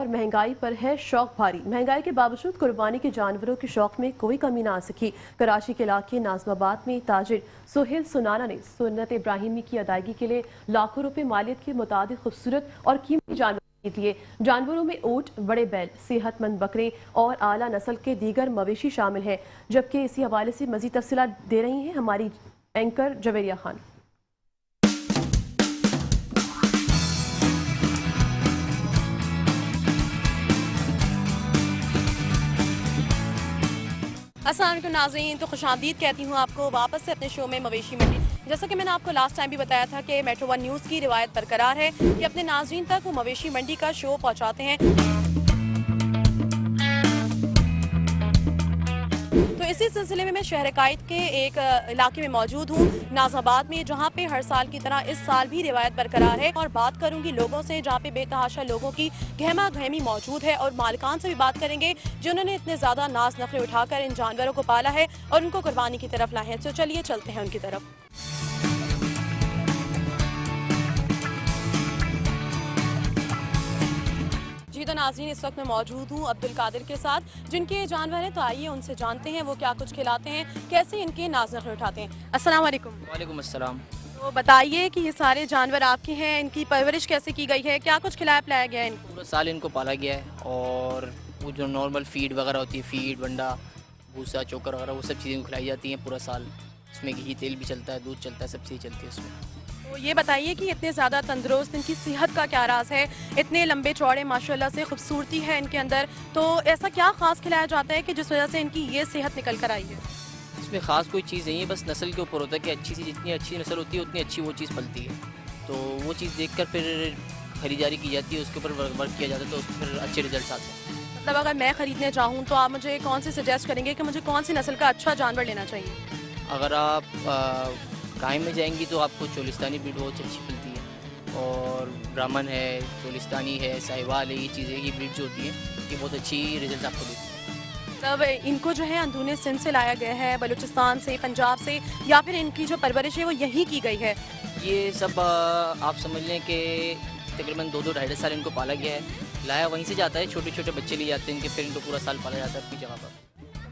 और महंगाई पर है शौक भारी। महंगाई के बावजूद कुर्बानी के जानवरों के शौक में कोई कमी ना आ सकी। कराची के इलाके नाजमाबाद में ताजिर सुहेल सुनाना ने सुन्नत इब्राहिमी की अदायगी के लिए लाखों रुपए मालियत के मुताबिक खूबसूरत और कीमती जानवर खरीद लिए। जानवरों में ऊंट, बड़े बैल, सेहतमंद बकरे और आला नस्ल के दीगर मवेशी शामिल हैं। जबकि इसी हवाले से मजीद तफसीलात दे रही हैं हमारी एंकर जवेरिया खान। अस्सलाम वालेकुम नाज़रीन, तो खुशामदीद कहती हूँ आपको वापस से अपने शो में मवेशी मंडी। जैसा कि मैंने आपको लास्ट टाइम भी बताया था कि मेट्रो वन न्यूज़ की रिवायत बरकरार है कि अपने नाज़रीन तक वो मवेशी मंडी का शो पहुँचाते हैं। तो इसी सिलसिले में मैं शहर कायद के एक इलाके में मौजूद हूँ, नाज़ाबाद में, जहाँ पे हर साल की तरह इस साल भी रिवायत बरकरार है। और बात करूँगी लोगों से, जहाँ पे बेतहाशा लोगों की गहमा गहमी मौजूद है, और मालिकान से भी बात करेंगे जिन्होंने इतने ज़्यादा नाज नखरे उठाकर इन जानवरों को पाला है और उनको कुर्बानी की तरफ लाए हैं। तो चलिए चलते हैं उनकी तरफ। जी तो नाज़रीन, इस वक्त मैं मौजूद हूँ अब्दुल कादिर के साथ, जिनके जानवर हैं। तो आइए उनसे जानते हैं वो क्या कुछ खिलाते हैं, कैसे इनके नाज नखरे उठाते हैं। अस्सलाम वालेकुम। वालेकुम अस्सलाम। तो बताइए कि ये सारे जानवर आपके हैं, इनकी परवरिश कैसे की गई है, क्या कुछ खिलाया पिलाया गया है इनको? पूरा साल इनको पाला गया है, और वो जो नॉर्मल फीड वगैरह होती है, फीड, वंडा, भूसा, चोकर वगैरह, वो सब चीज़ें खिलाई जाती हैं पूरा साल। इसमें घी, तेल भी चलता है, दूध चलता है, सब चीज़ें चलती है उसमें। तो ये बताइए कि इतने ज़्यादा तंदुरुस्त, इनकी सेहत का क्या राज है? इतने लंबे चौड़े माशाल्लाह से, खूबसूरती है इनके अंदर, तो ऐसा क्या ख़ास खिलाया जाता है कि जिस वजह से इनकी ये सेहत निकल कर आई है? इसमें ख़ास कोई चीज़ नहीं है, बस नस्ल के ऊपर होता है कि अच्छी सी, जितनी अच्छी नस्ल होती है उतनी अच्छी वो चीज़ पलती है। तो वो चीज़ देखकर फिर खरीदारी की जाती है, उसके ऊपर वर्क किया जाता है, तो उस पर फिर अच्छे रिजल्ट आते हैं। मतलब अगर मैं ख़रीदने चाहूँ तो आप मुझे कौन सी सजेस्ट करेंगे कि मुझे कौन सी नस्ल का अच्छा जानवर लेना चाहिए? अगर आप गाय में जाएंगी तो आपको चोलिस्तानी ब्रीड बहुत अच्छी मिलती है, और ब्राह्मण है, चोलिस्तानी है, साहिवाल है, ये चीज़ें, ये ब्रीड जो होती है ये बहुत अच्छी रिजल्ट आपको देती है। तब इनको जो है अंदरूनी सिंध से लाया गया है, बलूचिस्तान से, पंजाब से, या फिर इनकी जो परवरिश है वो यहीं की गई है? ये सब आप समझ लें कि तकरीबन 2-2 साल इनको पाला गया है, लाया वहीं से जाता है, छोटे छोटे बच्चे लिए जाते हैं इनके, फिर इनको पूरा साल पाला जाता है अपनी जगह पर।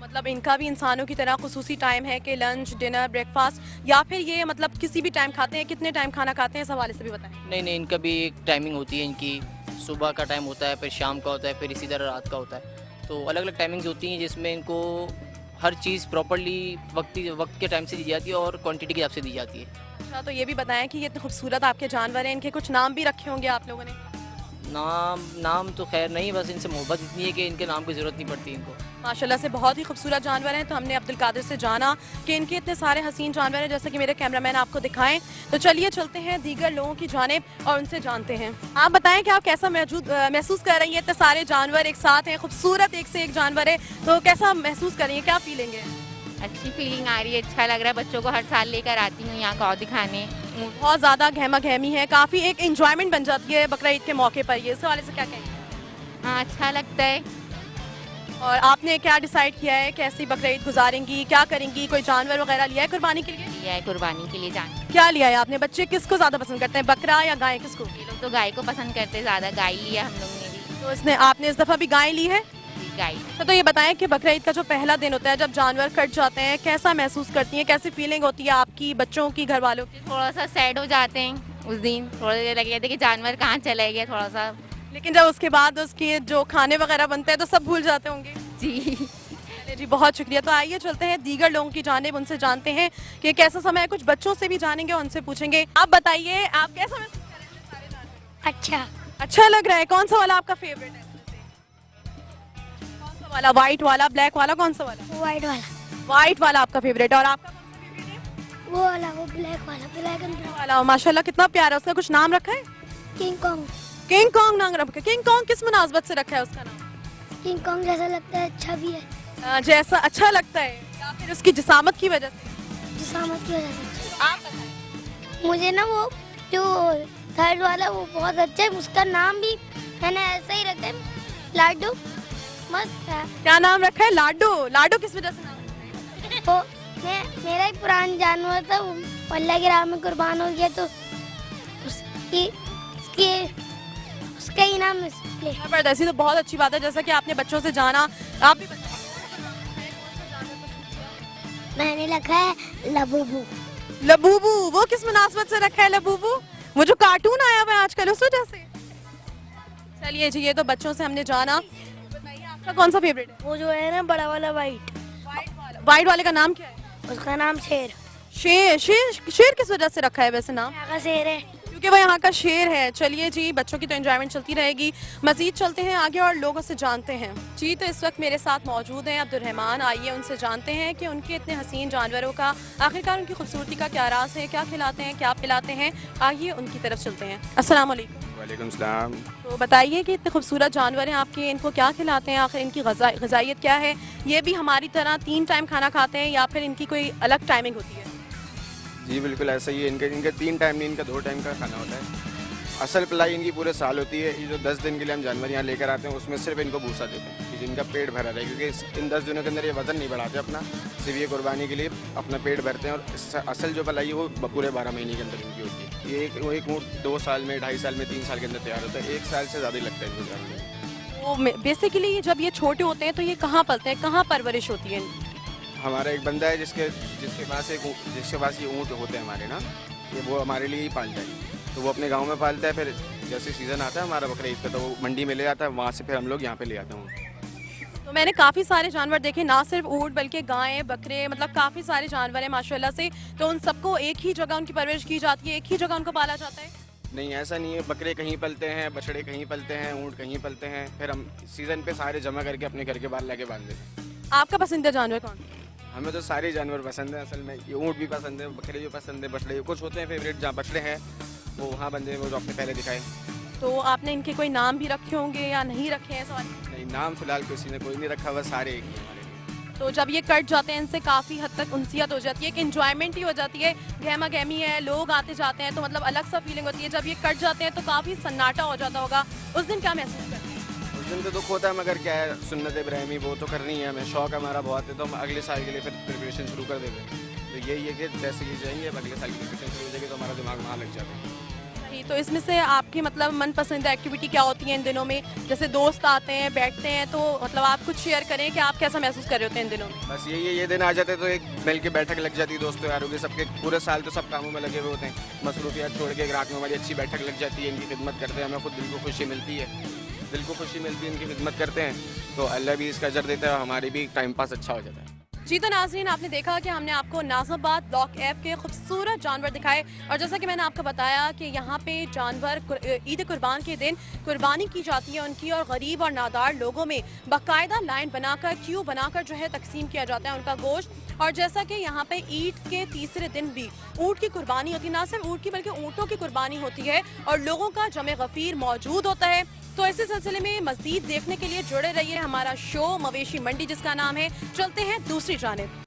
मतलब इनका भी इंसानों की तरह खुसूसी टाइम है कि लंच, डिनर, ब्रेकफास्ट, या फिर ये मतलब किसी भी टाइम खाते हैं? कितने टाइम खाना खाते हैं, इस हवाले से भी बताएं। नहीं नहीं, इनका भी एक टाइमिंग होती है, इनकी सुबह का टाइम होता है, फिर शाम का होता है, फिर इसी तरह रात का होता है। तो अलग अलग टाइमिंग्स होती हैं जिसमें इनको हर चीज़ प्रॉपर्ली वक्त के टाइम से दी जाती है और क्वान्टिटी के हिसाब से दी जाती है। अच्छा, तो ये भी बताएं कि ये इतने खूबसूरत आपके जानवर हैं, इनके कुछ नाम भी रखे होंगे आप लोगों ने? नाम तो खैर नहीं, बस इनसे मोहब्बत इतनी है कि इनके नाम की ज़रूरत नहीं पड़ती इनको। माशाल्लाह से बहुत ही खूबसूरत जानवर हैं। तो हमने अब्दुल कादिर से जाना कि इनके इतने सारे हसीन जानवर हैं, जैसे कि मेरे कैमरामैन आपको दिखाएं। तो चलिए चलते हैं दीगर लोगों की जानिब और उनसे जानते हैं। आप बताएं कि आप कैसा महसूस कर रही हैं? इतने सारे जानवर एक साथ हैं, खूबसूरत एक से एक जानवर है, तो कैसा महसूस कर रही हैं, क्या फीलिंग है? अच्छी फीलिंग आ रही है, अच्छा लग रहा है। बच्चों को हर साल लेकर आती हूँ यहाँ गाँव दिखाने। बहुत ज़्यादा गहमा गहमी है, काफ़ी एक इंजॉयमेंट बन जाती है बकरा ईद के मौके पर, ये इस हवाले से क्या कहेंगे? हाँ, अच्छा लगता है। और आपने क्या डिसाइड किया है, कैसी बकरा ईद गुजारेंगी, क्या करेंगी? कोई जानवर वगैरह लिया है कुर्बानी के लिए? लिया है कुर्बानी के लिए जान। क्या लिया है आपने? बच्चे किसको ज़्यादा पसंद करते हैं, बकरा या गाय, किसको? ये लोग तो गाय को पसंद करते हैं ज़्यादा, गाय लिया हम लोग ने भी। तो इसने आपने इस दफ़ा भी गाय ली है? गाय। तो ये बताएं कि बकरा ईद का जो पहला दिन होता है, जब जानवर कट जाते हैं, कैसा महसूस करती हैं, कैसी फीलिंग होती है आपकी, बच्चों की, घर वालों की? थोड़ा सा सैड हो जाते हैं उस दिन, थोड़ा देर लग जाता है कि जानवर कहाँ चला गया, थोड़ा सा। लेकिन जब उसके बाद उसके जो खाने वगैरह बनते हैं तो सब भूल जाते होंगे। जी जी बहुत शुक्रिया। तो आइए चलते हैं दीगर लोगों की जानिब, उनसे जानते हैं कि कैसा समय है। कुछ बच्चों से भी जानेंगे, उनसे पूछेंगे। आप बताइए, आप कैसा महसूस कर रहे हैं सारे जानवर? अच्छा लग रहा है। कौन सा वाला आपका फेवरेट है? कौन सा वाला? व्हाइट वाला, ब्लैक वाला, कौन सा वाला? व्हाइट वाला आपका फेवरेट है। और आपका कौन सा फेवरेट है? वो वाला, वो ब्लैक वाला, ब्लैक एंड ब्राउन वाला। माशाल्लाह कितना प्यारा, उसका कुछ नाम रखा है? King Kong. किंग कॉन्ग नाम रखा है। किंग कॉन्ग किस मुनासबत से रखा है उसका नाम? किंग कॉन्ग जैसा लगता है, अच्छा भी है। जैसा अच्छा लगता है, या फिर उसकी जिसामत की वजह से? जिसामत की वजह से। आप बताएं। मुझे ना वो जो थर्ड वाला वो बहुत अच्छा है, उसका नाम भी मैंने ऐसा ही रखा है, लाडू। मस्त है। क्या नाम रखा है? लाडो। लाडो किस वजह से नाम रखा है? वो मेरा एक पुराना जानवर था, वो अल्लाह की राह में कुर्बान हो गया, तो उसकी कई नाम प्ले। जबरदस्ती, तो बहुत अच्छी बात है। जैसा कि आपने बच्चों से जाना, आप भी बताइए। मैंने रखा है लबूबू। लबूबू, वो किस मुनासबत से रखा है लबूबू? वो जो कार्टून आया हुआ है आजकल, उस वजह से। चलिए जी, ये तो बच्चों से हमने जाना। बताइए आपका कौन सा फेवरेट है? वो जो है ना बड़ा वाला वाइट, वाइट वाले का नाम क्या है? उसका नाम शेर। शेर। शेर शेर किस वजह से रखा है वैसे नाम? यहाँ का शेर है। क्योंकि वो यहाँ का शेर है। चलिए जी, बच्चों की तो एंजॉयमेंट चलती रहेगी। मजीद चलते हैं आगे और लोगों से जानते हैं। जी, तो इस वक्त मेरे साथ मौजूद हैं अब्दुर्रहमान। आइए उनसे जानते हैं कि उनके इतने हसीन जानवरों का आखिरकार उनकी खूबसूरती का क्या राज है, क्या खिलाते हैं, क्या पिलाते हैं। आइए उनकी तरफ चलते हैं। अस्सलाम वालेकुम। वालेकुम सलाम। तो बताइए कि इतने खूबसूरत जानवर हैं आपके, इनको क्या खिलाते हैं, आखिर इनकी ग़िज़ाइयत क्या है? ये भी हमारी तरह 3 टाइम खाना खाते हैं या फिर इनकी कोई अलग टाइमिंग होती है? जी बिल्कुल ऐसा ही है। इनके 3 टाइम नहीं, इनका 2 टाइम का खाना होता है। असल पलाई इनकी पूरे साल होती है। ये जो 10 दिन के लिए हम जानवर यहाँ लेकर आते हैं, उसमें सिर्फ इनको भूसा देते हैं कि जिनका पेट भरा रहे, क्योंकि इन 10 दिनों के अंदर ये वज़न नहीं बढ़ाते अपना, सिर्फ ये कुर्बानी के लिए अपना पेट भरते हैं। और असल जो पलाई है वो पूरे 12 महीने के अंदर इनकी होती है। ये एक ऊँट 2 साल में, 2.5 साल में, 3 साल के अंदर तैयार होता है। 1 साल से ज़्यादा ही लगता है इनको जानवर। तो बेसिकली जब ये छोटे होते हैं तो ये कहाँ पलते हैं, कहाँ परवरिश होती है इनकी? हमारा एक बंदा है जिसके पास ये ऊँट होते हैं हमारे ना, ये वो हमारे लिए ही पालता है। तो वो अपने गांव में पालता है। फिर जैसे सीज़न आता है हमारा बकरा ईद का, तो वो मंडी में ले जाता है, वहाँ से फिर हम लोग यहाँ पे ले आते हैं। तो मैंने काफ़ी सारे जानवर देखे, ना सिर्फ ऊँट बल्कि गायें, बकरे, मतलब काफ़ी सारे जानवर हैं माशाल्लाह से। तो उन सबको एक ही जगह उनकी परवरिश की जाती है, एक ही जगह उनको पाला जाता है? नहीं, ऐसा नहीं है। बकरे कहीं पलते हैं, बछड़े कहीं पलते हैं, ऊँट कहीं पलते हैं। फिर हम सीज़न पे सारे जमा करके अपने घर के बाहर लाके बांध देते हैं। आपका पसंदीदा जानवर कौन है? हमें तो सारे जानवर पसंद हैं असल में। ये ऊँट भी पसंद है, बकरे भी पसंद है, बछड़े कुछ होते हैं फेवरेट। जहाँ बछड़े हैं वो वहाँ बंदे हैं, वो जो आपने पहले दिखाए। तो आपने इनके कोई नाम भी रखे होंगे या नहीं रखे हैं? सवाल। नहीं, नाम फिलहाल किसी ने कोई नहीं रखा हुआ, सारे एक ही हैं हमारे लिए। तो जब ये कट जाते हैं इनसे काफ़ी हद तक उनसियत हो जाती है, एक एंजॉयमेंट ही हो जाती है, गहमा गहमी है, लोग आते जाते हैं तो मतलब अलग सा फीलिंग होती है। जब ये कट जाते हैं तो काफ़ी सन्नाटा हो जाता होगा, उस दिन क्या महसूस करते हैं? उस दिन तो दुख होता है, मगर क्या है, सुन्नत इब्राहिमी वो तो करनी है हमें। शौक हमारा बहुत है, तो हम अगले साल के लिए फिर प्रिपरेशन शुरू कर देते हैं। तो यही है कि जैसे ही जाएंगे, अब अगले साल की प्रिपरेशन शुरू हो जाएगी तो हमारा दिमाग वहाँ लग जाता है। सही। तो इसमें से आपकी मतलब मनपसंद एक्टिविटी क्या होती है इन दिनों में? जैसे दोस्त आते हैं, बैठते हैं, तो मतलब आप कुछ शेयर करें कि आप कैसा महसूस कर रहे होते हैं इन दिनों में? बस यही है, ये दिन आ जाते तो एक मिल के बैठक लग जाती है दोस्तों यारों की। सबके पूरे साल तो सब कामों में लगे हुए होते हैं, मसरूफियात छोड़ के एक रात में हमारी अच्छी बैठक लग जाती है। इनकी खिदमत करते हैं, हमें खुद दिल को खुशी मिलती है, दिल को खुशी मिलती है। इनकी खिदमत करते हैं तो अल्लाह भी इसका अजर देता है और हमारी भी टाइम पास अच्छा हो जाता है। जी, तो नाज़रीन, आपने देखा कि हमने आपको नाज़िमाबाद ब्लॉक एफ के खूबसूरत जानवर दिखाए। और जैसा कि मैंने आपको बताया कि यहाँ पे जानवर ईद कुर्बान के दिन कुर्बानी की जाती है उनकी, और गरीब और नादार लोगों में बाकायदा लाइन बनाकर, क्यू बनाकर जो है तकसीम किया जाता है उनका गोश्त। और जैसा कि यहाँ पे ईद के तीसरे दिन भी ऊँट की कुर्बानी होती है, ना सिर्फ ऊँट की बल्कि ऊँटों की कुर्बानी होती है और लोगों का जमे गफीर मौजूद होता है। तो इसी सिलसिले में मजीद देखने के लिए जुड़े रहिए हमारा शो मवेशी मंडी, जिसका नाम है। चलते हैं दूसरी जानिब।